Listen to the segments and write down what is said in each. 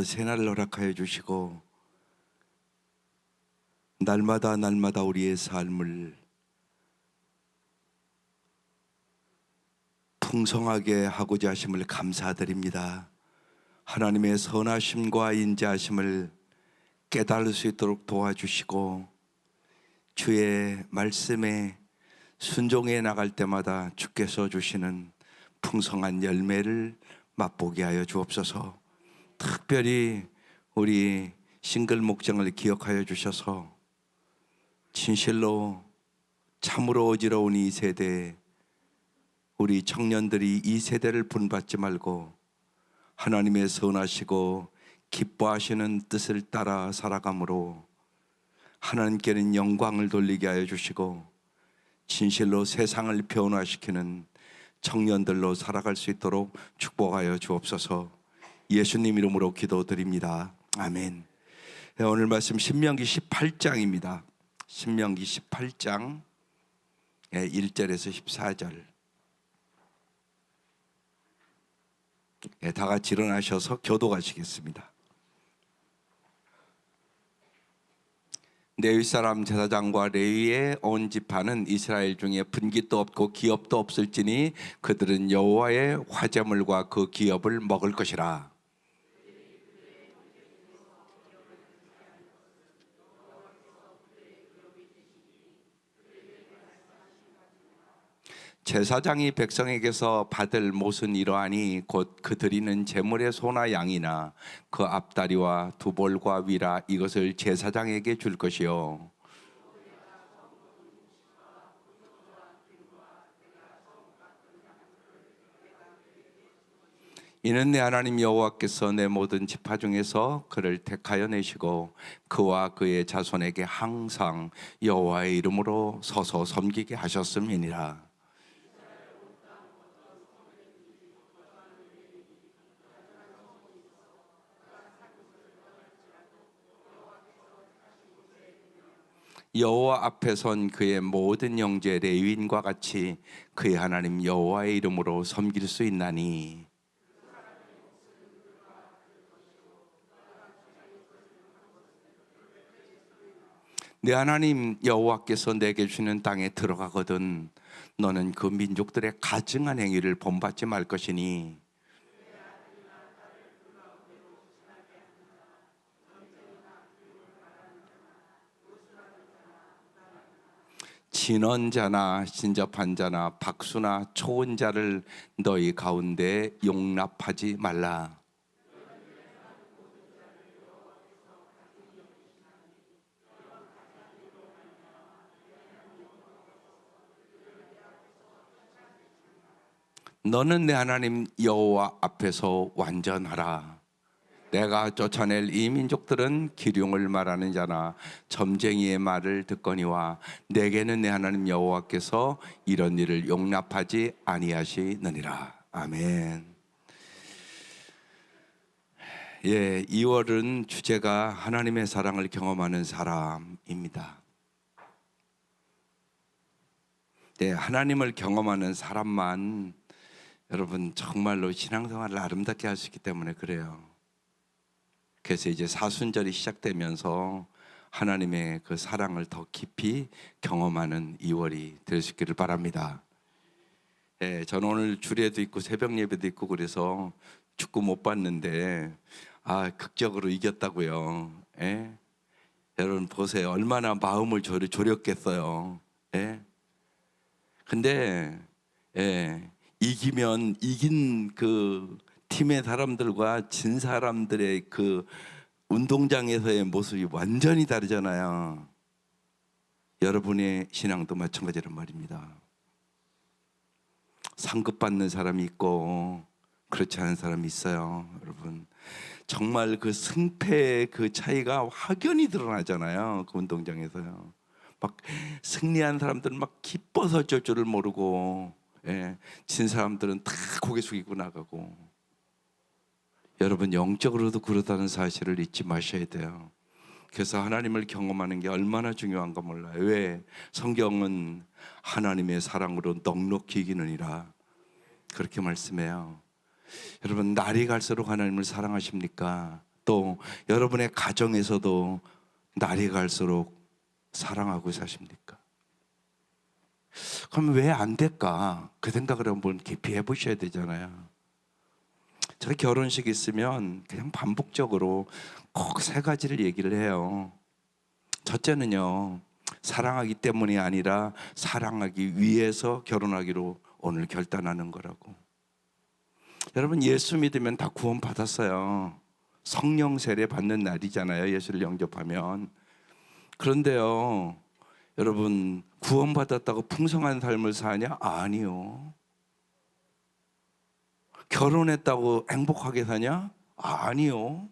새날을 허락하여 주시고 날마다 우리의 삶을 풍성하게 하고자 하심을 감사드립니다. 하나님의 선하심과 인자하심을 깨달을 수 있도록 도와주시고 주의 말씀에 순종해 나갈 때마다 주께서 주시는 풍성한 열매를 맛보게 하여 주옵소서. 특별히 우리 싱글 목장을 기억하여 주셔서 진실로 참으로 어지러운 이 세대, 우리 청년들이 이 세대를 본받지 말고 하나님의 선하시고 기뻐하시는 뜻을 따라 살아감으로 하나님께는 영광을 돌리게 하여 주시고 진실로 세상을 변화시키는 청년들로 살아갈 수 있도록 축복하여 주옵소서. 예수님 이름으로 기도드립니다. 아멘. 오늘 말씀 신명기 18장입니다. 신명기 18장 1절에서 14절. 다 같이 일어나셔서 교도하시겠습니다. 레위 사람 제사장과 레위의 온 지파는 이스라엘 중에 분깃도 없고 기업도 없을지니 그들은 여호와의 화제물과 그 기업을 먹을 것이라. 제사장이 백성에게서 받을 몫은 이러하니 곧 그 드리는 제물의 소나 양이나 그 앞다리와 두 볼과 위라 이것을 제사장에게 줄 것이요. 이는 내 하나님 여호와께서 내 모든 지파 중에서 그를 택하여 내시고 그와 그의 자손에게 항상 여호와의 이름으로 서서 섬기게 하셨음이니라. 여호와 앞에 선 그의 모든 형제 레위인과 같이 그의 하나님 여호와의 이름으로 섬길 수 있나니 내 하나님 여호와께서 내게 주는 땅에 들어가거든 너는 그 민족들의 가증한 행위를 본받지 말 것이니 진언자나 신접한 자나 박수나 초은 자를 너희 가운데 용납하지 말라. 너는 내 하나님 여호와 앞에서 완전하라. 내가 쫓아낼 이 민족들은 기륭을 말하는 자나 점쟁이의 말을 듣거니와 내게는 내 하나님 여호와께서 이런 일을 용납하지 아니하시느니라. 아멘. 2월은 주제가 하나님의 사랑을 경험하는 사람입니다. 하나님을 경험하는 사람만 여러분 정말로 신앙생활을 아름답게 할 수 있기 때문에 그래요. 그래서 이제 사순절이 시작되면서 하나님의 그 사랑을 더 깊이 경험하는 2월이 될 수 있기를 바랍니다. 저는 오늘 주례도 있고 새벽 예배도 있고 그래서 축구 못 봤는데 극적으로 이겼다고요. 여러분 보세요. 얼마나 마음을 졸였겠어요. 근데 이긴 그 팀의 사람들과 진 사람들의 그 운동장에서의 모습이 완전히 다르잖아요. 여러분의 신앙도 마찬가지란 말입니다. 상급받는 사람이 있고 그렇지 않은 사람이 있어요. 여러분 정말 그 승패의 그 차이가 확연히 드러나잖아요. 그 운동장에서요. 막 승리한 사람들은 막 기뻐서 어쩔 줄을 모르고 진 사람들은 다 고개 숙이고 나가고. 여러분 영적으로도 그렇다는 사실을 잊지 마셔야 돼요. 그래서 하나님을 경험하는 게 얼마나 중요한가 몰라요. 왜? 성경은 하나님의 사랑으로 넉넉히 이기느니라 그렇게 말씀해요. 여러분 날이 갈수록 하나님을 사랑하십니까? 또 여러분의 가정에서도 날이 갈수록 사랑하고 사십니까? 그럼 왜 안 될까? 그 생각을 한번 깊이 해보셔야 되잖아요. 제가 결혼식 있으면 그냥 반복적으로 꼭 세 가지를 얘기를 해요. 첫째는요, 사랑하기 때문이 아니라 사랑하기 위해서 결혼하기로 오늘 결단하는 거라고. 여러분, 예수 믿으면 다 구원 받았어요. 성령 세례 받는 날이잖아요, 예수를 영접하면. 그런데요, 여러분, 구원 받았다고 풍성한 삶을 사냐? 아니요. 결혼했다고 행복하게 사냐? 아니요.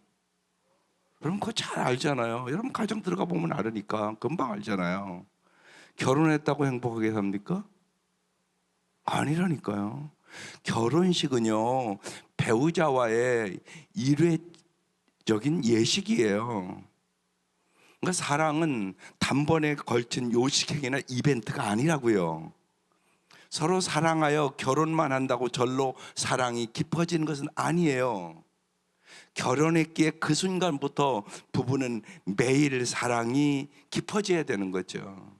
여러분 그거 잘 알잖아요. 여러분 가정 들어가 보면 알으니까 금방 알잖아요. 결혼했다고 행복하게 삽니까? 아니라니까요. 결혼식은요, 배우자와의 일회적인 예식이에요. 그러니까 사랑은 단번에 걸친 요식행위나 이벤트가 아니라고요. 서로 사랑하여 결혼만 한다고 절로 사랑이 깊어지는 것은 아니에요. 결혼했기에 그 순간부터 부부는 매일 사랑이 깊어져야 되는 거죠.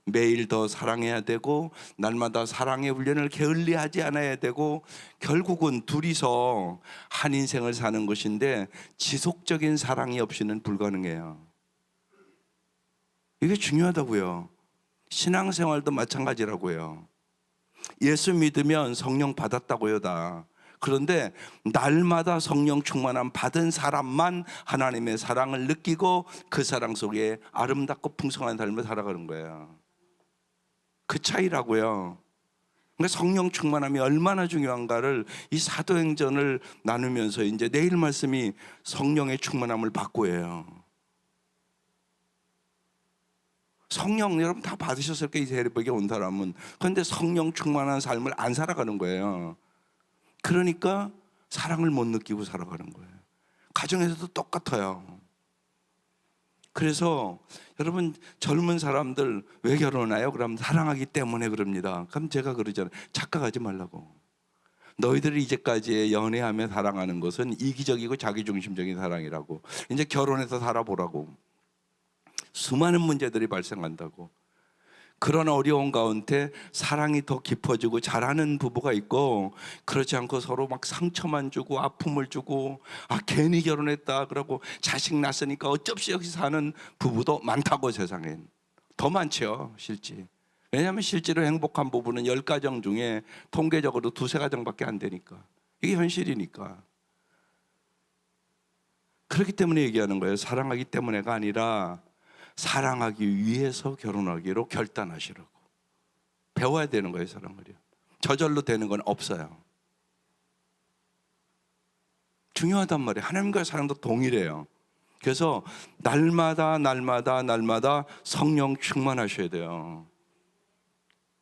매일 더 사랑해야 되고 날마다 사랑의 훈련을 게을리하지 않아야 되고 결국은 둘이서 한 인생을 사는 것인데 지속적인 사랑이 없이는 불가능해요. 이게 중요하다고요. 신앙생활도 마찬가지라고요. 예수 믿으면 성령 받았다고요, 다. 그런데 날마다 성령 충만함 받은 사람만 하나님의 사랑을 느끼고 그 사랑 속에 아름답고 풍성한 삶을 살아가는 거예요. 그 차이라고요. 그러니까 성령 충만함이 얼마나 중요한가를 이 사도행전을 나누면서 이제 내일 말씀이 성령의 충만함을 받고예요. 성령 여러분 다 받으셨을 거예요, 이 새벽에 온 사람은. 그런데 성령 충만한 삶을 안 살아가는 거예요. 그러니까 사랑을 못 느끼고 살아가는 거예요. 가정에서도 똑같아요. 그래서 여러분 젊은 사람들 왜 결혼해요? 그럼 사랑하기 때문에 그럽니다. 그럼 제가 그러잖아요. 착각하지 말라고. 너희들이 이제까지 연애하며 사랑하는 것은 이기적이고 자기중심적인 사랑이라고. 이제 결혼해서 살아보라고. 수많은 문제들이 발생한다고. 그런 어려운 가운데 사랑이 더 깊어지고 잘하는 부부가 있고, 그렇지 않고 서로 막 상처만 주고 아픔을 주고 괜히 결혼했다 그러고 자식 낳았으니까 어쩔 수 없이 사는 부부도 많다고. 세상엔 더 많죠 실제. 왜냐하면 실제로 행복한 부부는 10가정 중에 통계적으로 2~3가정밖에 안 되니까. 이게 현실이니까. 그렇기 때문에 얘기하는 거예요. 사랑하기 때문에가 아니라 사랑하기 위해서 결혼하기로 결단하시라고. 배워야 되는 거예요, 사랑을요. 저절로 되는 건 없어요. 중요하단 말이에요. 하나님과의 사랑도 동일해요. 그래서 날마다 성령 충만하셔야 돼요.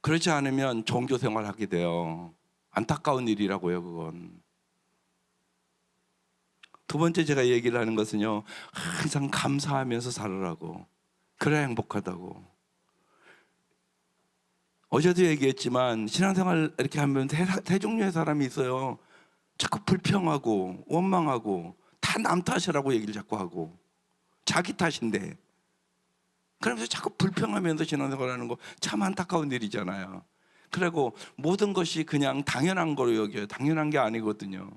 그렇지 않으면 종교 생활하게 돼요. 안타까운 일이라고요, 그건. 두 번째 제가 얘기를 하는 것은요, 항상 감사하면서 살으라고. 그래야 행복하다고. 어제도 얘기했지만 신앙생활 이렇게 하면 세 종류의 사람이 있어요. 자꾸 불평하고 원망하고 다 남 탓이라고 얘기를 자꾸 하고 자기 탓인데, 그러면서 자꾸 불평하면서 신앙생활하는 거 참 안타까운 일이잖아요. 그리고 모든 것이 그냥 당연한 거로 여겨요. 당연한 게 아니거든요.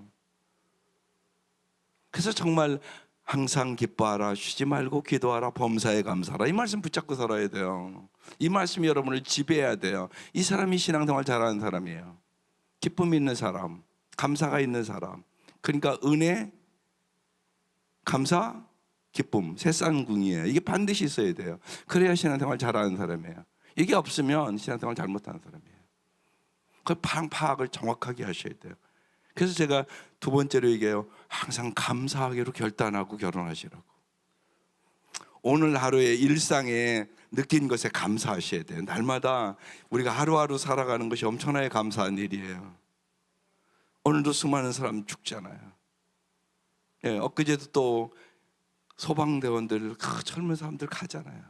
그래서 정말 항상 기뻐하라, 쉬지 말고 기도하라, 범사에 감사하라, 이 말씀 붙잡고 살아야 돼요. 이 말씀이 여러분을 지배해야 돼요. 이 사람이 신앙생활 잘하는 사람이에요. 기쁨이 있는 사람, 감사가 있는 사람. 그러니까 은혜, 감사, 기쁨, 세 쌍둥이에요. 이게 반드시 있어야 돼요. 그래야 신앙생활 잘하는 사람이에요. 이게 없으면 신앙생활 잘못하는 사람이에요. 그 파악을 정확하게 하셔야 돼요. 그래서 제가 두 번째로 얘기해요. 항상 감사하기로 결단하고 결혼하시라고. 오늘 하루의 일상에 느낀 것에 감사하셔야 돼요. 날마다 우리가 하루하루 살아가는 것이 엄청나게 감사한 일이에요. 오늘도 수많은 사람 죽잖아요. 엊그제도 또 소방대원들, 젊은 사람들 가잖아요.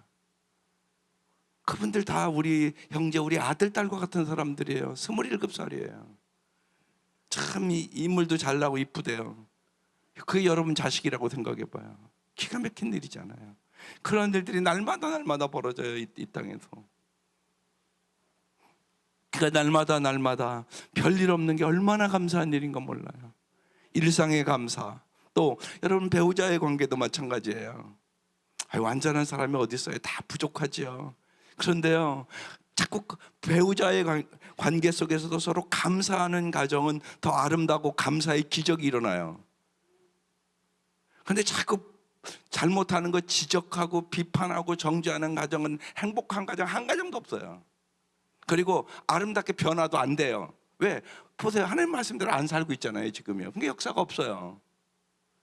그분들 다 우리 형제, 우리 아들, 딸과 같은 사람들이에요. 27살이에요. 참 인물도 잘나고 이쁘대요. 그게 여러분 자식이라고 생각해 봐요. 기가 막힌 일이잖아요. 그런 일들이 날마다 벌어져요, 이 땅에서. 그러니까 날마다 별일 없는 게 얼마나 감사한 일인가 몰라요. 일상의 감사. 또 여러분 배우자의 관계도 마찬가지예요. 완전한 사람이 어디 있어요? 다 부족하지요. 그런데요, 자꾸 배우자의 관계 속에서도 서로 감사하는 가정은 더 아름다고 감사의 기적이 일어나요. 그런데 자꾸 잘못하는 거 지적하고 비판하고 정죄하는 가정은 행복한 가정 한 가정도 없어요. 그리고 아름답게 변화도 안 돼요. 왜? 보세요, 하나님 말씀대로 안 살고 있잖아요 지금요. 그게 역사가 없어요.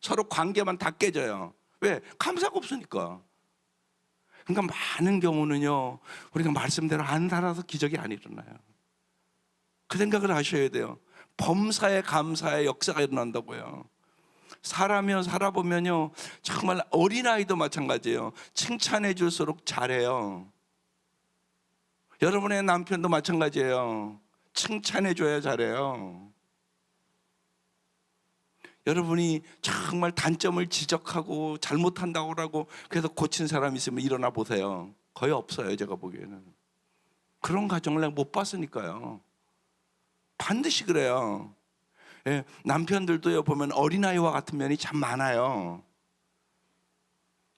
서로 관계만 다 깨져요. 왜? 감사가 없으니까. 그러니까 많은 경우는요, 우리가 말씀대로 안 살아서 기적이 안 일어나요. 그 생각을 하셔야 돼요. 범사에 감사의 역사가 일어난다고요. 살아면 살아보면요, 정말 어린아이도 마찬가지예요. 칭찬해 줄수록 잘해요. 여러분의 남편도 마찬가지예요. 칭찬해 줘야 잘해요. 여러분이 정말 단점을 지적하고 잘못한다고 하고 그래서 고친 사람이 있으면 일어나 보세요. 거의 없어요, 제가 보기에는. 그런 가정을 내가 못 봤으니까요. 반드시 그래요. 예, 남편들도요, 보면 어린아이와 같은 면이 참 많아요.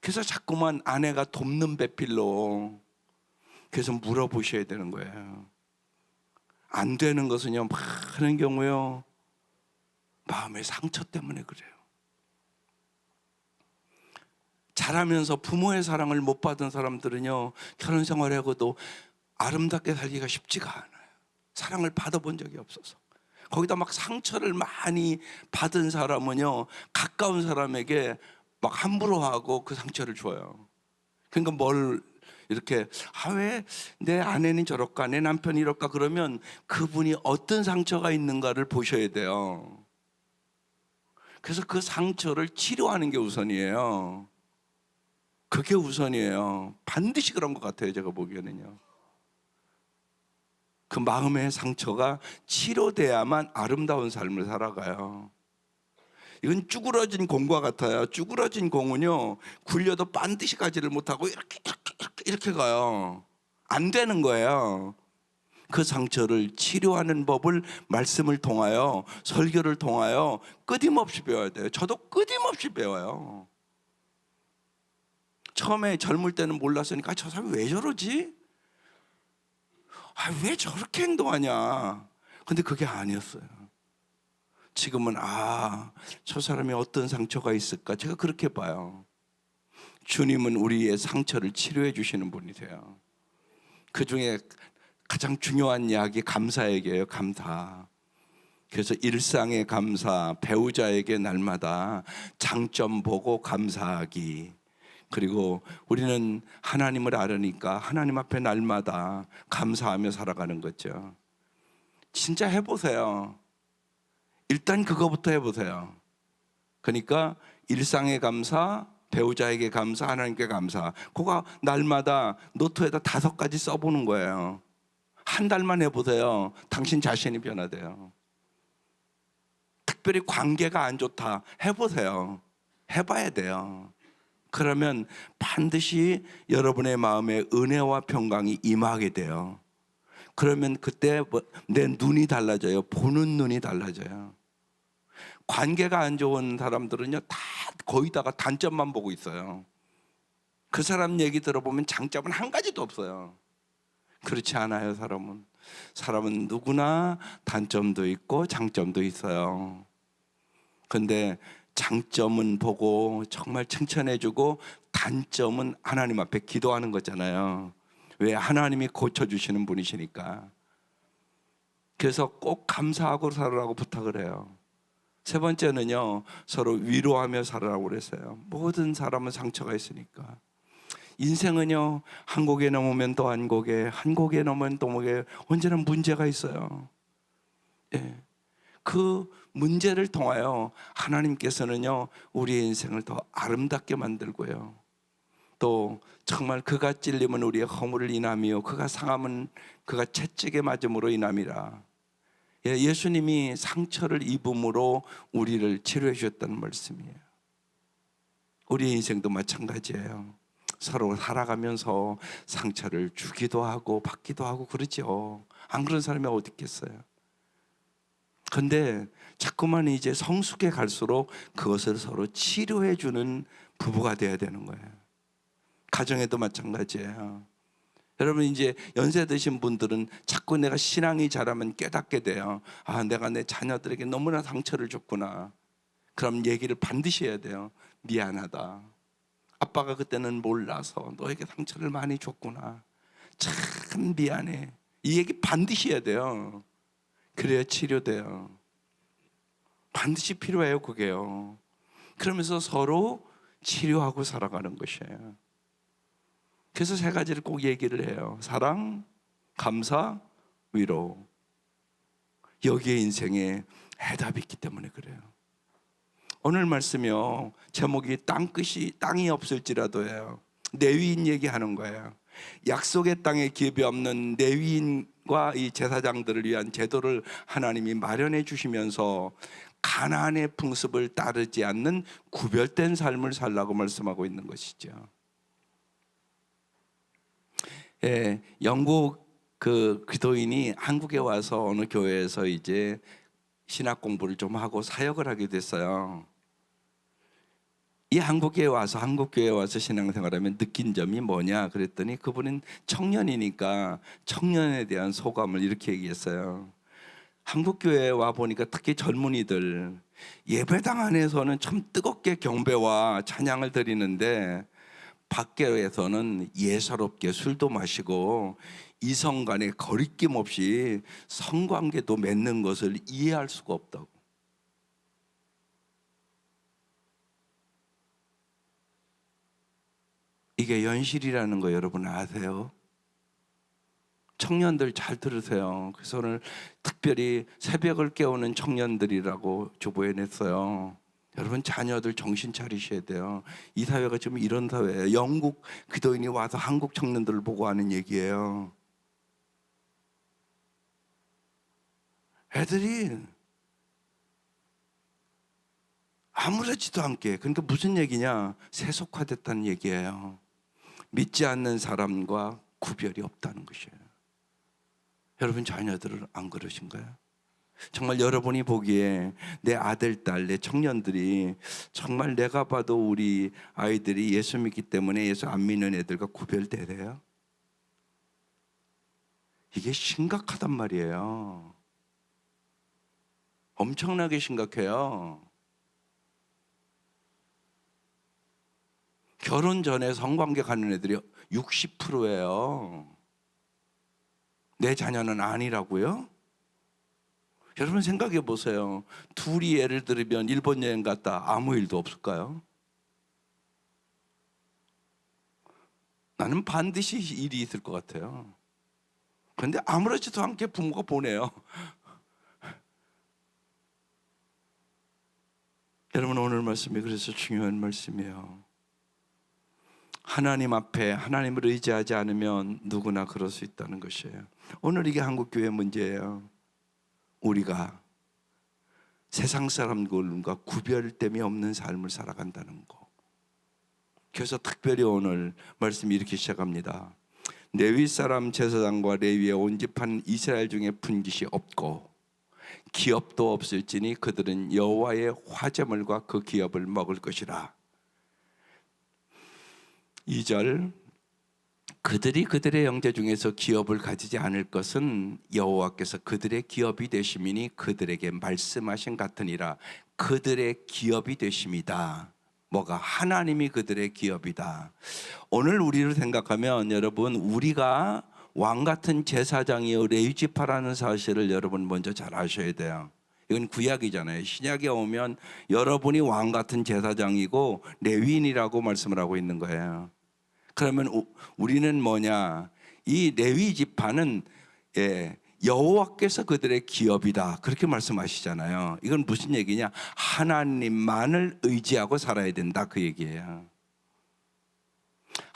그래서 자꾸만 아내가 돕는 배필로 그래서 물어보셔야 되는 거예요. 안 되는 것은요, 많은 경우요, 마음의 상처 때문에 그래요. 자라면서 부모의 사랑을 못 받은 사람들은요, 결혼 생활하고도 아름답게 살기가 쉽지가 않아요. 사랑을 받아본 적이 없어서. 거기다 막 상처를 많이 받은 사람은요, 가까운 사람에게 막 함부로 하고 그 상처를 줘요. 그러니까 뭘 이렇게, 왜 내 아내는 저럴까, 내 남편이 이럴까, 그러면 그분이 어떤 상처가 있는가를 보셔야 돼요. 그래서 그 상처를 치료하는 게 우선이에요. 그게 우선이에요. 반드시 그런 것 같아요, 제가 보기에는요. 그 마음의 상처가 치료돼야만 아름다운 삶을 살아가요. 이건 쭈그러진 공과 같아요. 쭈그러진 공은요, 굴려도 반드시 가지를 못하고 이렇게 가요. 안 되는 거예요. 그 상처를 치료하는 법을 말씀을 통하여, 설교를 통하여 끊임없이 배워야 돼요. 저도 끊임없이 배워요. 처음에 젊을 때는 몰랐으니까 저 사람이 왜 저러지? 왜 저렇게 행동하냐? 근데 그게 아니었어요. 지금은 저 사람이 어떤 상처가 있을까? 제가 그렇게 봐요. 주님은 우리의 상처를 치료해 주시는 분이세요. 그 중에 가장 중요한 이야기 감사에게요. 감사. 그래서 일상의 감사, 배우자에게 날마다 장점 보고 감사하기. 그리고 우리는 하나님을 알으니까 하나님 앞에 날마다 감사하며 살아가는 거죠. 진짜 해보세요. 일단 그거부터 해보세요. 그러니까 일상의 감사, 배우자에게 감사, 하나님께 감사. 그거 날마다 노트에다 5가지 써보는 거예요. 한 달만 해보세요. 당신 자신이 변화돼요. 특별히 관계가 안 좋다 해보세요. 해봐야 돼요. 그러면 반드시 여러분의 마음에 은혜와 평강이 임하게 돼요. 그러면 그때 내 눈이 달라져요. 보는 눈이 달라져요. 관계가 안 좋은 사람들은요, 다 거기다가 단점만 보고 있어요. 그 사람 얘기 들어보면 장점은 한 가지도 없어요. 그렇지 않아요. 사람은 누구나 단점도 있고 장점도 있어요. 근데 장점은 보고 정말 칭찬해주고 단점은 하나님 앞에 기도하는 거잖아요. 왜? 하나님이 고쳐주시는 분이시니까. 그래서 꼭 감사하고 살으라고 부탁을 해요. 세 번째는요, 서로 위로하며 살으라고 그랬어요. 모든 사람은 상처가 있으니까. 인생은요, 한 곡에 넘으면 또 한 곡에, 한 곡에 넘으면 또 곡에, 언제나 문제가 있어요. 예. 그 문제를 통하여 하나님께서는요, 우리의 인생을 더 아름답게 만들고요, 또 정말 그가 찔림은 우리의 허물을 인함이요 그가 상함은 그가 채찍에 맞음으로 인함이라. 예수님이 상처를 입음으로 우리를 치료해 주셨다는 말씀이에요. 우리의 인생도 마찬가지예요. 서로 살아가면서 상처를 주기도 하고 받기도 하고 그러죠. 안 그런 사람이 어디 있겠어요. 근데 자꾸만 이제 성숙해 갈수록 그것을 서로 치료해 주는 부부가 돼야 되는 거예요. 가정에도 마찬가지예요. 여러분, 이제 연세 드신 분들은 자꾸 내가 신앙이 자라면 깨닫게 돼요. 아, 내가 내 자녀들에게 너무나 상처를 줬구나. 그럼 얘기를 반드시 해야 돼요. 미안하다. 아빠가 그때는 몰라서 너에게 상처를 많이 줬구나. 참 미안해. 이 얘기 반드시 해야 돼요. 그래야 치료돼요. 반드시 필요해요, 그게요. 그러면서 서로 치료하고 살아가는 것이에요. 그래서 세 가지를 꼭 얘기를 해요. 사랑, 감사, 위로. 여기에 인생에 해답이 있기 때문에 그래요. 오늘 말씀이요, 제목이 땅이 없을지라도예요. 레위인 얘기하는 거예요. 약속의 땅에 기업이 없는 레위인과 이 제사장들을 위한 제도를 하나님이 마련해 주시면서 가나안의 풍습을 따르지 않는 구별된 삶을 살라고 말씀하고 있는 것이죠. 예, 영국 그 기도인이 한국에 와서 어느 교회에서 이제 신학 공부를 좀 하고 사역을 하게 됐어요. 이 한국교회에 와서 신앙생활하면 느낀 점이 뭐냐 그랬더니 그분은 청년이니까 청년에 대한 소감을 이렇게 얘기했어요. 한국교회에 와 보니까 특히 젊은이들 예배당 안에서는 참 뜨겁게 경배와 찬양을 드리는데 밖에서는 예사롭게 술도 마시고 이성 간에 거리낌 없이 성관계도 맺는 것을 이해할 수가 없다고. 이게 연실이라는 거 여러분 아세요? 청년들 잘 들으세요. 그래서 오늘 특별히 새벽을 깨우는 청년들이라고 주보해냈어요. 여러분 자녀들 정신 차리셔야 돼요. 이 사회가 좀 이런 사회예요. 영국 기도인이 와서 한국 청년들을 보고 하는 얘기예요. 애들이 아무렇지도 않게, 그러니까 무슨 얘기냐, 세속화됐다는 얘기예요. 믿지 않는 사람과 구별이 없다는 것이에요. 여러분 자녀들은 안 그러신가요? 정말 여러분이 보기에 내 아들, 딸, 내 청년들이 정말 내가 봐도 우리 아이들이 예수 믿기 때문에 예수 안 믿는 애들과 구별되래요? 이게 심각하단 말이에요. 엄청나게 심각해요. 결혼 전에 성관계 가는 애들이 60%예요. 내 자녀는 아니라고요? 여러분 생각해 보세요. 둘이 예를 들면 일본 여행 갔다 아무 일도 없을까요? 나는 반드시 일이 있을 것 같아요. 그런데 아무렇지도 않게 부모가 보내요. 여러분 오늘 말씀이 그래서 중요한 말씀이에요. 하나님 앞에 하나님을 의지하지 않으면 누구나 그럴 수 있다는 것이에요. 오늘 이게 한국교회 문제예요. 우리가 세상 사람들과 구별됨이 없는 삶을 살아간다는 거. 그래서 특별히 오늘 말씀이 이렇게 시작합니다. 레위 사람 제사장과 레위의 온 집한 이스라엘 중에 분깃이 없고 기업도 없을지니 그들은 여호와의 화제물과 그 기업을 먹을 것이라. 2절, 그들이 그들의 형제 중에서 기업을 가지지 않을 것은 여호와께서 그들의 기업이 되심이니 그들에게 말씀하신 같으니라. 그들의 기업이 되심이다. 뭐가? 하나님이 그들의 기업이다. 오늘 우리를 생각하면 여러분 우리가 왕 같은 제사장이요 레위지파라는 사실을 여러분 먼저 잘 아셔야 돼요. 이건 구약이잖아요. 신약에 오면 여러분이 왕 같은 제사장이고 레위인이라고 말씀을 하고 있는 거예요. 그러면 우리는 뭐냐? 이 레위 지파는 여호와께서 그들의 기업이다 그렇게 말씀하시잖아요. 이건 무슨 얘기냐? 하나님만을 의지하고 살아야 된다 그 얘기예요.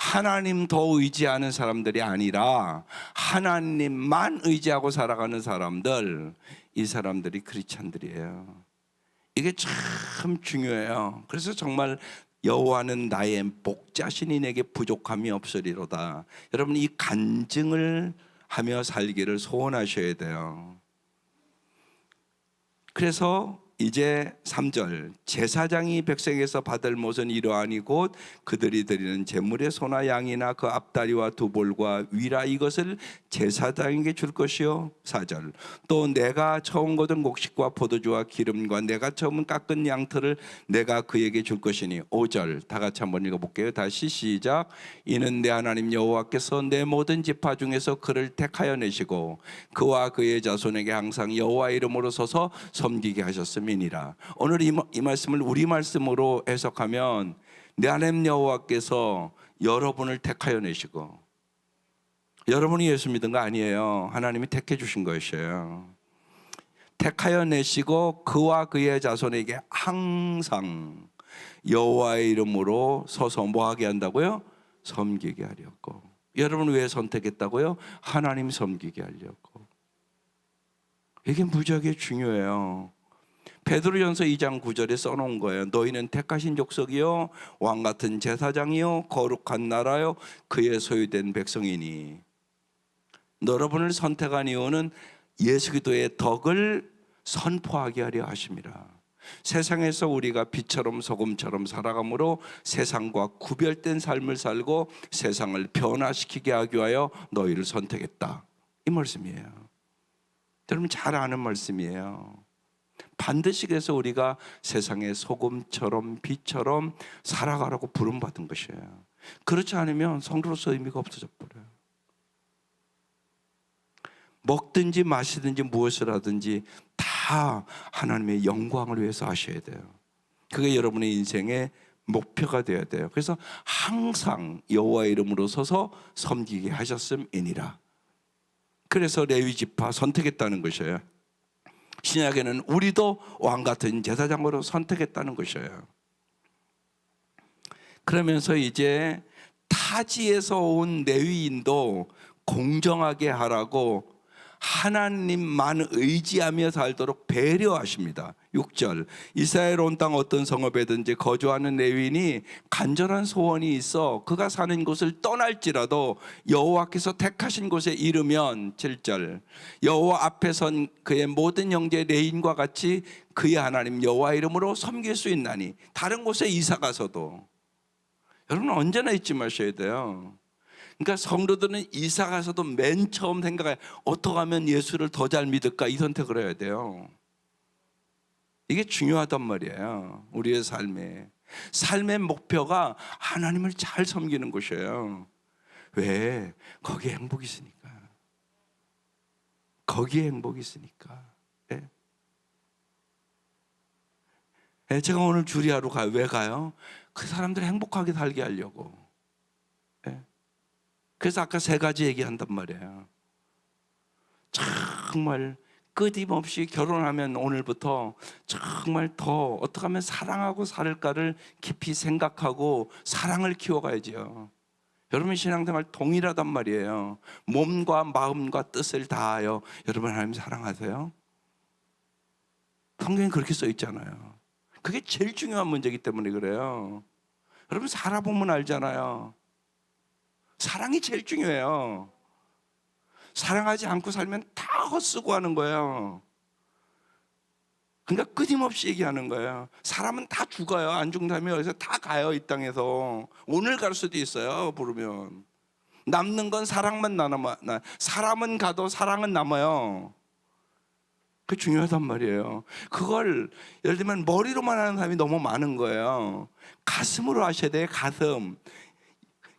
하나님 더 의지하는 사람들이 아니라 하나님만 의지하고 살아가는 사람들, 이 사람들이 크리스찬들이에요. 이게 참 중요해요. 그래서 정말 여호와는 나의 목자시니 내게 부족함이 없으리로다. 여러분, 이 간증을 하며 살기를 소원하셔야 돼요. 그래서 이제 3절, 제사장이 백성에서 받을 못은 이러하니 곧 그들이 드리는 제물의 소나 양이나 그 앞다리와 두 볼과 위라 이것을 제사장에게 줄 것이요. 4절, 또 내가 처음 거둔 곡식과 포도주와 기름과 내가 처음 깎은 양털을 내가 그에게 줄 것이니. 5절, 다 같이 한번 읽어볼게요. 다시 시작. 이는 내 하나님 여호와께서 내 모든 지파 중에서 그를 택하여 내시고 그와 그의 자손에게 항상 여호와 이름으로 서서 섬기게 하셨음이니라. 오늘 이 말씀을 우리 말씀으로 해석하면 내 하나님 여호와께서 여러분을 택하여 내시고, 여러분이 예수 믿은 거 아니에요. 하나님이 택해 주신 것이에요. 택하여 내시고 그와 그의 자손에게 항상 여호와의 이름으로 서서 뭐 하게 한다고요? 섬기게 하려고. 여러분 왜 선택했다고요? 하나님 섬기게 하려고. 이게 무지하게 중요해요. 베드로전서 2장 9절에 써놓은 거예요. 너희는 택하신 족속이요 왕같은 제사장이요 거룩한 나라요 그의 소유된 백성이니. 여러분을 선택한 이유는 예수 그리스도의 덕을 선포하게 하려 하심이라. 세상에서 우리가 빛처럼 소금처럼 살아감으로 세상과 구별된 삶을 살고 세상을 변화시키게 하기 위하여 너희를 선택했다. 이 말씀이에요. 여러분 잘 아는 말씀이에요. 반드시 그래서 우리가 세상의 소금처럼 빛처럼 살아가라고 부름받은 것이에요. 그렇지 않으면 성도로서 의미가 없어져 버려요. 먹든지 마시든지 무엇을 하든지 다 하나님의 영광을 위해서 하셔야 돼요. 그게 여러분의 인생의 목표가 되어야 돼요. 그래서 항상 여호와의 이름으로 서서 섬기게 하셨음이니라. 그래서 레위 지파 선택했다는 것이에요. 신약에는 우리도 왕같은 제사장으로 선택했다는 것이에요. 그러면서 이제 타지에서 온 레위인도 공정하게 하라고 하나님만 의지하며 살도록 배려하십니다. 6절, 이스라엘 온 땅 어떤 성읍에든지 거주하는 레위인이 간절한 소원이 있어 그가 사는 곳을 떠날지라도 여호와께서 택하신 곳에 이르면. 7절, 여호와 앞에 선 그의 모든 형제 레위인과 같이 그의 하나님 여호와 이름으로 섬길 수 있나니. 다른 곳에 이사 가서도. 여러분 언제나 잊지 마셔야 돼요. 그러니까 성도들은 이사 가서도 맨 처음 생각해 어떻게 하면 예수를 더 잘 믿을까, 이 선택을 해야 돼요. 이게 중요하단 말이에요. 우리의 삶의 목표가 하나님을 잘 섬기는 것이에요. 왜? 거기에 행복이 있으니까. 거기에 행복이 있으니까. 네. 제가 오늘 주리하러 가요. 왜 가요? 그 사람들이 행복하게 살게 하려고. 그래서 아까 3가지 얘기한단 말이에요. 정말 끊임없이 결혼하면 오늘부터 정말 더 어떻게 하면 사랑하고 살을까를 깊이 생각하고 사랑을 키워가야죠. 여러분 신앙생활 동일하단 말이에요. 몸과 마음과 뜻을 다하여. 여러분 하나님 사랑하세요? 성경에 그렇게 써 있잖아요. 그게 제일 중요한 문제이기 때문에 그래요. 여러분 살아보면 알잖아요. 사랑이 제일 중요해요. 사랑하지 않고 살면 다 헛쓰고 하는 거예요. 그러니까 끊임없이 얘기하는 거예요. 사람은 다 죽어요. 안 죽다면 여기서 다 가요. 이 땅에서 오늘 갈 수도 있어요. 부르면 남는 건 사랑만 남아. 사람은 가도 사랑은 남아요. 그게 중요하단 말이에요. 그걸 예를 들면 머리로만 하는 사람이 너무 많은 거예요. 가슴으로 하셔야 돼요. 가슴.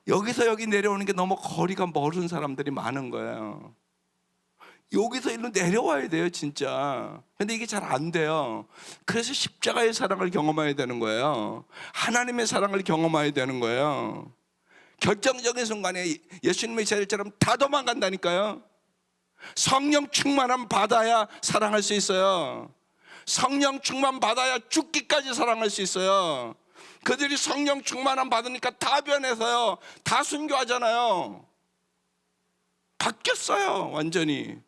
여기서 여기 내려오는 게 너무 거리가 멀은 사람들이 많은 거예요. 여기서 일로 내려와야 돼요, 진짜. 근데 이게 잘 안 돼요. 그래서 십자가의 사랑을 경험해야 되는 거예요. 하나님의 사랑을 경험해야 되는 거예요. 결정적인 순간에 예수님의 제자들처럼 다 도망간다니까요. 성령 충만함 받아야 사랑할 수 있어요. 성령 충만 받아야 죽기까지 사랑할 수 있어요. 그들이 성령 충만함 받으니까 다 변해서요, 다 순교하잖아요. 바뀌었어요, 완전히.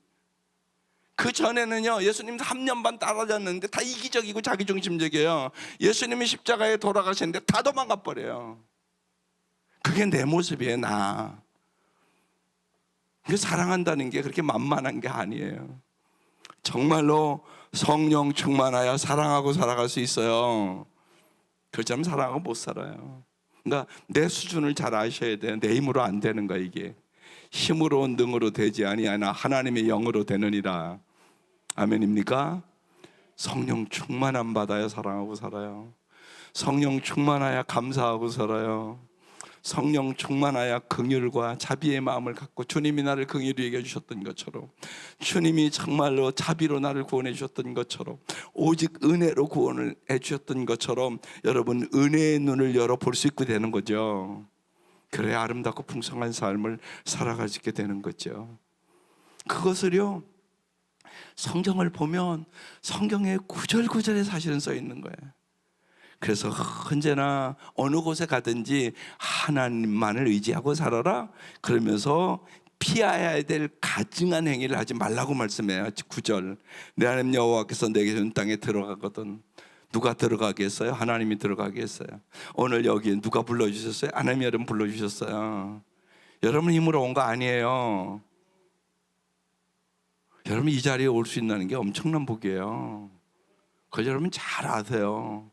그 전에는요, 예수님 3년 반 따라다녔는데 다 이기적이고 자기중심적이에요. 예수님이 십자가에 돌아가셨는데 다 도망가 버려요. 그게 내 모습이에요, 나. 그 사랑한다는 게 그렇게 만만한 게 아니에요. 정말로 성령 충만하여 사랑하고 살아갈 수 있어요. 그렇지 않으면 사랑하고 못 살아요. 그러니까 내 수준을 잘 아셔야 돼요. 내 힘으로 안 되는 거야, 이게. 힘으로 능으로 되지 아니하나 하나님의 영으로 되느니라. 아멘입니까? 성령 충만함 받아야 사랑하고 살아요. 성령 충만하여 감사하고 살아요. 성령 충만하여 긍휼과 자비의 마음을 갖고, 주님이 나를 긍휼히 여겨 주셨던 것처럼, 주님이 정말로 자비로 나를 구원해 주셨던 것처럼, 오직 은혜로 구원을 해 주셨던 것처럼 여러분 은혜의 눈을 열어 볼 수 있게 되는 거죠. 그래야 아름답고 풍성한 삶을 살아갈 수 있게 되는 거죠. 그것을요, 성경을 보면 성경의 구절구절에 사실은 써 있는 거예요. 그래서 언제나 어느 곳에 가든지 하나님만을 의지하고 살아라, 그러면서 피해야 될 가증한 행위를 하지 말라고 말씀해요. 9절, 내 하나님 여호와께서 내게 준 땅에 들어가거든. 누가 들어가게 했어요? 하나님이 들어가게 했어요. 오늘 여기 누가 불러주셨어요? 하나님이 여러분 불러주셨어요. 여러분 힘으로 온 거 아니에요. 여러분 이 자리에 올 수 있다는 게 엄청난 복이에요. 그걸 여러분 잘 아세요.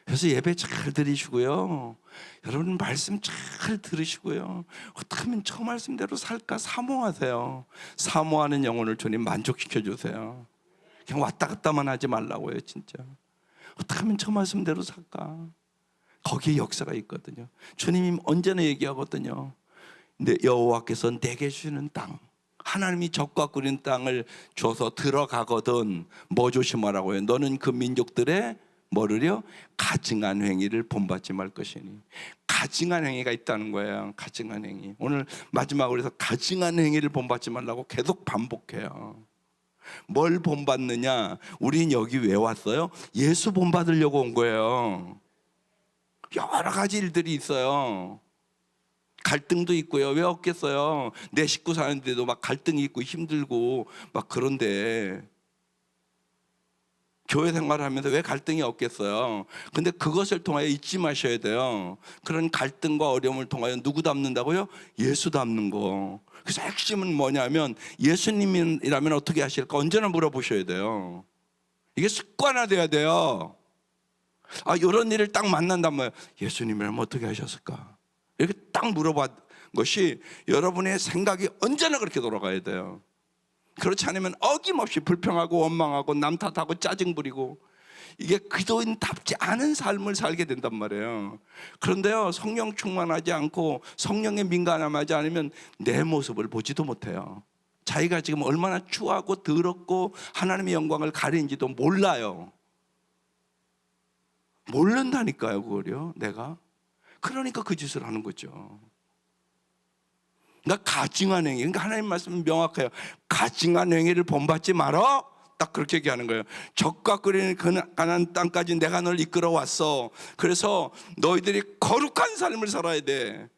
그래서 예배 잘 드리시고요, 여러분 말씀 잘 들으시고요, 어떻게 하면 저 말씀대로 살까 사모하세요. 사모하는 영혼을 주님 만족시켜 주세요. 그냥 왔다 갔다만 하지 말라고요. 진짜 어떻게 하면 저 말씀대로 살까. 거기에 역사가 있거든요. 주님이 언제나 얘기하거든요. 내 여호와께서 내게 주시는 땅, 하나님이 적과 꿀인 땅을 줘서 들어가거든 뭐 조심하라고요? 너는 그 민족들의 뭐를요? 가증한 행위를 본받지 말 것이니. 가증한 행위가 있다는 거예요. 가증한 행위. 오늘 마지막으로 해서 가증한 행위를 본받지 말라고 계속 반복해요. 뭘 본받느냐? 우린 여기 왜 왔어요? 예수 본받으려고 온 거예요. 여러 가지 일들이 있어요. 갈등도 있고요. 왜 없겠어요? 내 식구 사는데도 막 갈등이 있고 힘들고 막 그런데 교회 생활을 하면서 왜 갈등이 없겠어요? 근데 그것을 통하여 잊지 마셔야 돼요. 그런 갈등과 어려움을 통하여 누구 닮는다고요? 예수 닮는 거. 그래서 핵심은 뭐냐면, 예수님이라면 어떻게 하실까? 언제나 물어보셔야 돼요. 이게 습관화돼야 돼요. 아, 이런 일을 딱 만난다면 예수님이라면 어떻게 하셨을까? 이렇게 딱 물어본 것이 여러분의 생각이 언제나 그렇게 돌아가야 돼요. 그렇지 않으면 어김없이 불평하고 원망하고 남 탓하고 짜증 부리고, 이게 그리스도인답지 않은 삶을 살게 된단 말이에요. 그런데요, 성령 충만하지 않고 성령에 민감하지 않으면 내 모습을 보지도 못해요. 자기가 지금 얼마나 추하고 더럽고 하나님의 영광을 가리는지도 몰라요. 모른다니까요, 그걸요, 내가. 그러니까 그 짓을 하는 거죠. 그러니까 가증한 행위, 그러니까 하나님 말씀은 명확해요. 가증한 행위를 본받지 말어. 딱 그렇게 얘기하는 거예요. 적과 끓이는 가나안 땅까지 내가 널 이끌어 왔어. 그래서 너희들이 거룩한 삶을 살아야 돼.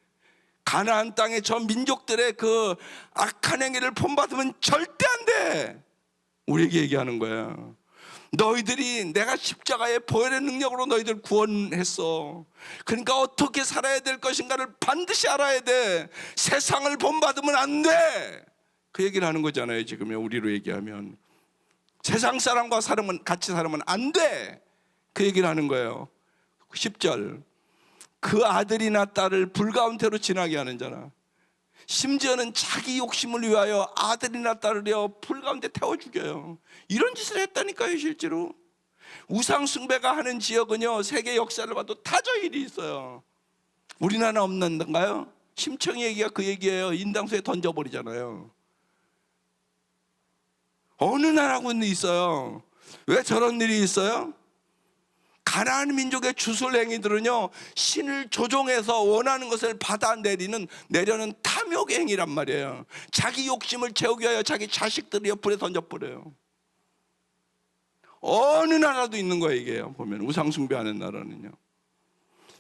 가나안 땅의 저 민족들의 그 악한 행위를 본받으면 절대 안 돼. 우리에게 얘기하는 거예요. 너희들이 내가 십자가의 보혈의 능력으로 너희들 구원했어. 그러니까 어떻게 살아야 될 것인가를 반드시 알아야 돼. 세상을 본받으면 안 돼. 그 얘기를 하는 거잖아요. 지금요, 우리로 얘기하면 세상 사람과 같이 살면 안 돼. 그 얘기를 하는 거예요. 10절, 그 아들이나 딸을 불 가운데로 지나게 하는 자나, 심지어는 자기 욕심을 위하여 아들이나 딸을요 불 가운데 태워 죽여요. 이런 짓을 했다니까요. 실제로 우상 숭배가 하는 지역은요, 세계 역사를 봐도 다 저 일이 있어요. 우리나라 없는가요? 심청이 얘기가 그 얘기예요. 인당수에 던져버리잖아요. 어느 나라고는 있어요. 왜 저런 일이 있어요? 가나안 민족의 주술행위들은요, 신을 조종해서 원하는 것을 내려는 탐욕의 행위란 말이에요. 자기 욕심을 채우기 위하여 자기 자식들을 불에 던져버려요. 어느 나라도 있는 거예요. 이게 보면 우상 숭배하는 나라는요.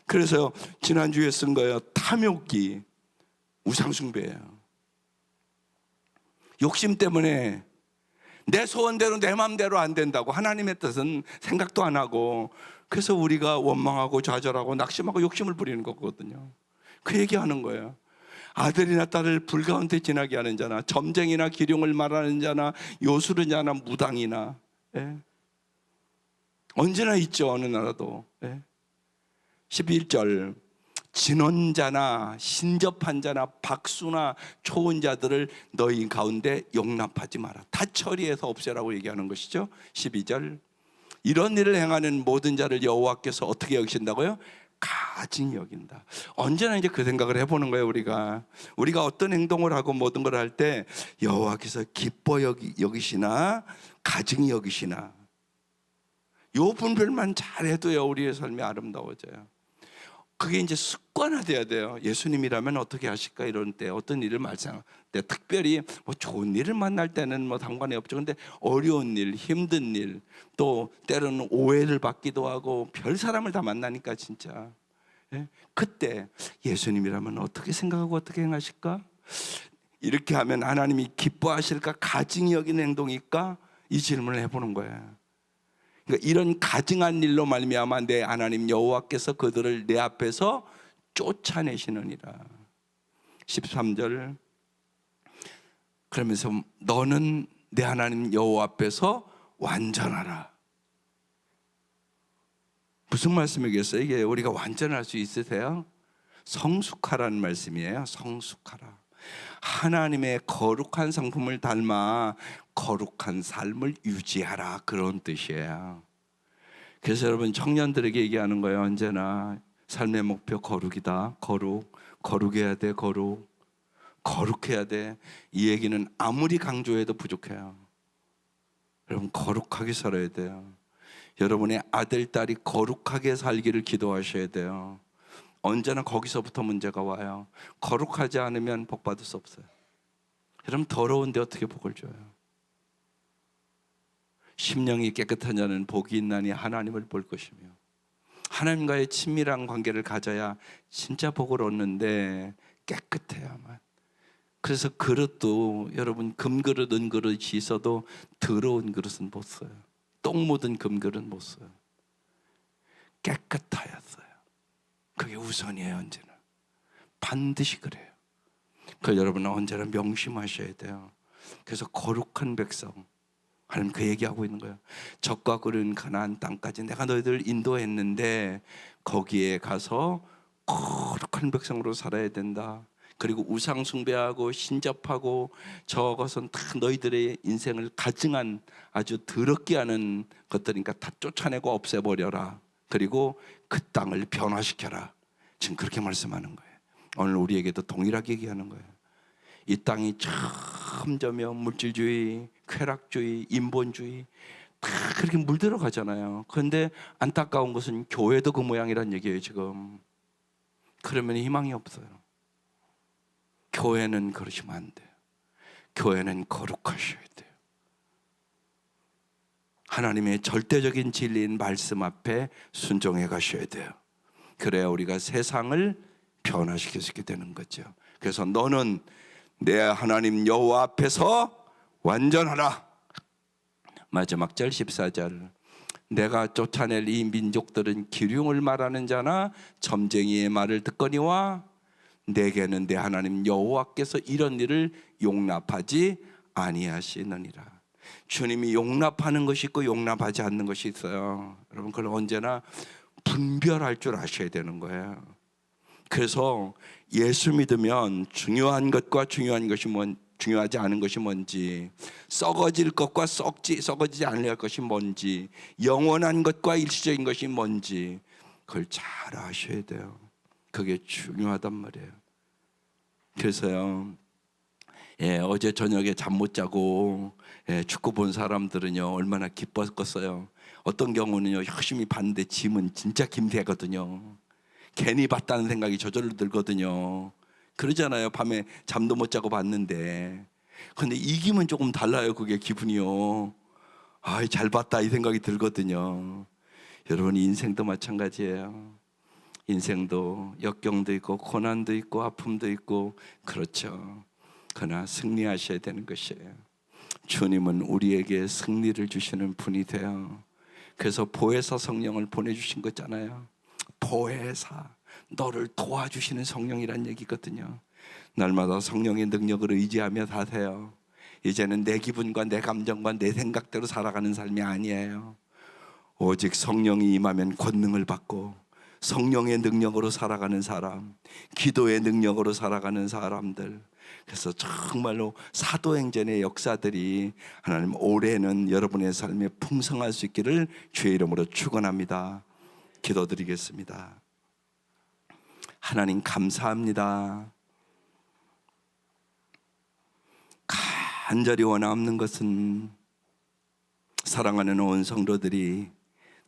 그래서 지난주에 쓴 거예요. 탐욕이 우상숭배예요. 욕심 때문에 내 소원대로 내 마음대로 안 된다고, 하나님의 뜻은 생각도 안 하고, 그래서 우리가 원망하고 좌절하고 낙심하고 욕심을 부리는 거거든요. 그 얘기하는 거예요. 아들이나 딸을 불 가운데 지나게 하는 자나, 점쟁이나 기륭을 말하는 자나, 요술은 자나, 무당이나, 예. 언제나 있죠, 어느 나라도. 예. 11절, 진언자나 신접한 자나 박수나 초은 자들을 너희 가운데 용납하지 마라. 다 처리해서 없애라고 얘기하는 것이죠. 12절, 이런 일을 행하는 모든 자를 여호와께서 어떻게 여기신다고요? 가증히 여긴다. 언제나 이제 그 생각을 해보는 거예요. 우리가 어떤 행동을 하고 모든 걸 할 때 여호와께서 기뻐 여기시나 가증히 여기시나, 요 분별만 잘해도요 우리의 삶이 아름다워져요. 그게 이제 습관화돼야 돼요. 예수님이라면 어떻게 하실까, 이런 때 어떤 일을 말씀할 때, 특별히 뭐 좋은 일을 만날 때는 뭐 상관이 없죠. 근데 어려운 일, 힘든 일, 또 때로는 오해를 받기도 하고 별 사람을 다 만나니까 진짜, 예? 그때 예수님이라면 어떻게 생각하고 어떻게 행하실까? 이렇게 하면 하나님이 기뻐하실까? 가증히 여기는 행동일까? 이 질문을 해보는 거예요. 그러니까 이런 가증한 일로 말미암아 내 하나님 여호와께서 그들을 내 앞에서 쫓아내시느니라. 13절, 그러면서 너는 내 하나님 여호와 앞에서 완전하라. 무슨 말씀이겠어요? 이게 우리가 완전할 수 있으세요? 성숙하라는 말씀이에요. 성숙하라. 하나님의 거룩한 성품을 닮아 거룩한 삶을 유지하라, 그런 뜻이에요. 그래서 여러분, 청년들에게 얘기하는 거예요. 언제나 삶의 목표 거룩이다. 거룩해야 돼. 거룩해야 돼. 이 얘기는 아무리 강조해도 부족해요. 여러분, 거룩하게 살아야 돼요. 여러분의 아들, 딸이 거룩하게 살기를 기도하셔야 돼요. 언제나 거기서부터 문제가 와요. 거룩하지 않으면 복 받을 수 없어요. 여러분, 더러운데 어떻게 복을 줘요? 심령이 깨끗한 자는 복이 있나니 하나님을 볼 것이며, 하나님과의 친밀한 관계를 가져야 진짜 복을 얻는데 깨끗해야만. 그래서 그릇도, 여러분, 금그릇 은그릇이 있어도 더러운 그릇은 못 써요. 똥 묻은 금그릇 못 써요. 깨끗하여 써요. 그게 우선이에요. 언제나 반드시 그래요. 그 여러분은 언제나 명심하셔야 돼요. 그래서 거룩한 백성, 하나님 그 얘기하고 있는 거예요. 적과 그른 가나안 땅까지 내가 너희들을 인도했는데 거기에 가서 거룩한 백성으로 살아야 된다. 그리고 우상 숭배하고 신접하고 저것은 다 너희들의 인생을 가증한 아주 더럽게 하는 것들이니까 다 쫓아내고 없애버려라. 그리고 그 땅을 변화시켜라. 지금 그렇게 말씀하는 거예요. 오늘 우리에게도 동일하게 얘기하는 거예요. 이 땅이 점점점 물질주의, 쾌락주의, 인본주의 다 그렇게 물들어 가잖아요. 그런데 안타까운 것은 교회도 그 모양이란 얘기예요 지금. 그러면 희망이 없어요. 교회는 그러시면 안 돼요. 교회는 거룩하셔야 돼요. 하나님의 절대적인 진리인 말씀 앞에 순종해 가셔야 돼요. 그래야 우리가 세상을 변화시킬 수 있게 되는 거죠. 그래서 너는 내 하나님 여호와 앞에서 완전하라. 마지막 절 14절, 내가 쫓아낼 이 민족들은 기륭을 말하는 자나 점쟁이의 말을 듣거니와 내게는 내 하나님 여호와께서 이런 일을 용납하지 아니하시느니라. 주님이 용납하는 것이 있고 용납하지 않는 것이 있어요. 여러분, 그걸 언제나 분별할 줄 아셔야 되는 거예요. 그래서 예수 믿으면 중요한 것과 중요하지 않은 것이 뭔지, 썩어질 것과 썩어지지 않을 것이 뭔지, 영원한 것과 일시적인 것이 뭔지 그걸 잘 아셔야 돼요. 그게 중요하단 말이에요. 그래서요, 어제 저녁에 잠 못 자고 축구 본 사람들은요 얼마나 기뻤겠어요. 어떤 경우는요 열심히 봤는데 짐은 진짜 김대거든요. 괜히 봤다는 생각이 저절로 들거든요. 그러잖아요. 밤에 잠도 못 자고 봤는데. 근데 이기면 조금 달라요. 그게 기분이요. 잘 봤다 이 생각이 들거든요. 여러분, 인생도 마찬가지예요. 인생도 역경도 있고 고난도 있고 아픔도 있고 그렇죠. 그러나 승리하셔야 되는 것이에요. 주님은 우리에게 승리를 주시는 분이 돼요. 그래서 보혜사 성령을 보내주신 거잖아요. 보혜사, 너를 도와주시는 성령이란 얘기거든요. 날마다 성령의 능력을 의지하며 사세요. 이제는 내 기분과 내 감정과 내 생각대로 살아가는 삶이 아니에요. 오직 성령이 임하면 권능을 받고 성령의 능력으로 살아가는 사람, 기도의 능력으로 살아가는 사람들. 그래서 정말로 사도행전의 역사들이 하나님 올해는 여러분의 삶에 풍성할 수 있기를 주의 이름으로 축원합니다. 기도드리겠습니다. 하나님 감사합니다. 간절히 원하는 것은 사랑하는 온 성도들이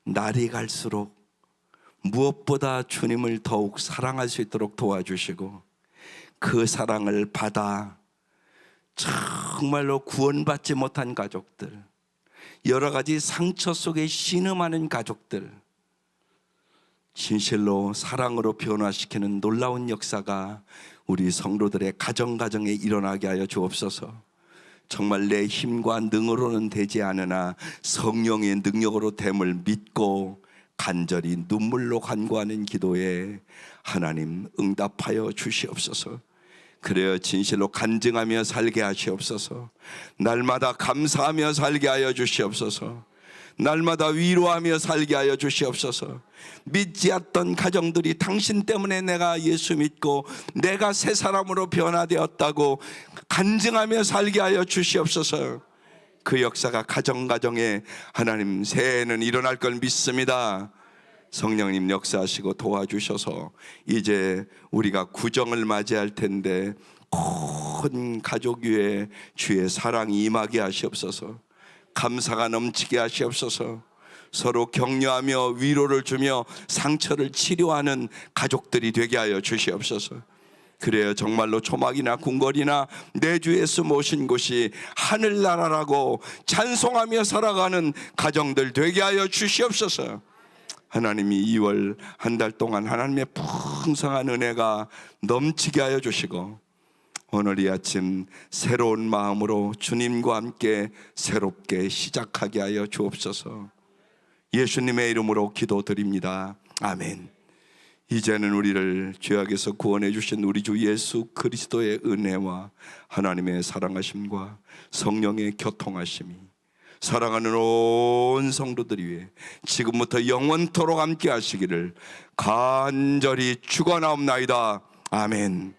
날이 갈수록 무엇보다 주님을 더욱 사랑할 수 있도록 도와주시고 그 사랑을 받아 정말로 구원받지 못한 가족들, 여러 가지 상처 속에 신음하는 가족들, 진실로 사랑으로 변화시키는 놀라운 역사가 우리 성도들의 가정에 일어나게 하여 주옵소서. 정말 내 힘과 능으로는 되지 않으나 성령의 능력으로 됨을 믿고 간절히 눈물로 간구하는 기도에 하나님 응답하여 주시옵소서. 그래야 진실로 간증하며 살게 하시옵소서. 날마다 감사하며 살게 하여 주시옵소서. 날마다 위로하며 살게 하여 주시옵소서. 믿지 않던 가정들이 당신 때문에 내가 예수 믿고 내가 새 사람으로 변화되었다고 간증하며 살게 하여 주시옵소서. 그 역사가 가정에 하나님 새해에는 일어날 걸 믿습니다. 성령님 역사하시고 도와주셔서 이제 우리가 구정을 맞이할 텐데 큰 가족 위에 주의 사랑이 임하게 하시옵소서. 감사가 넘치게 하시옵소서. 서로 격려하며 위로를 주며 상처를 치료하는 가족들이 되게 하여 주시옵소서. 그래야 정말로 초막이나 궁궐이나 내 주 예수 모신 곳이 하늘나라라고 찬송하며 살아가는 가정들 되게 하여 주시옵소서. 하나님이 2월 한 달 동안 하나님의 풍성한 은혜가 넘치게 하여 주시고 오늘 이 아침 새로운 마음으로 주님과 함께 새롭게 시작하게 하여 주옵소서. 예수님의 이름으로 기도드립니다. 아멘. 이제는 우리를 죄악에서 구원해 주신 우리 주 예수 그리스도의 은혜와 하나님의 사랑하심과 성령의 교통하심이 사랑하는 온 성도들 위해 지금부터 영원토록 함께 하시기를 간절히 축원하옵나이다. 아멘.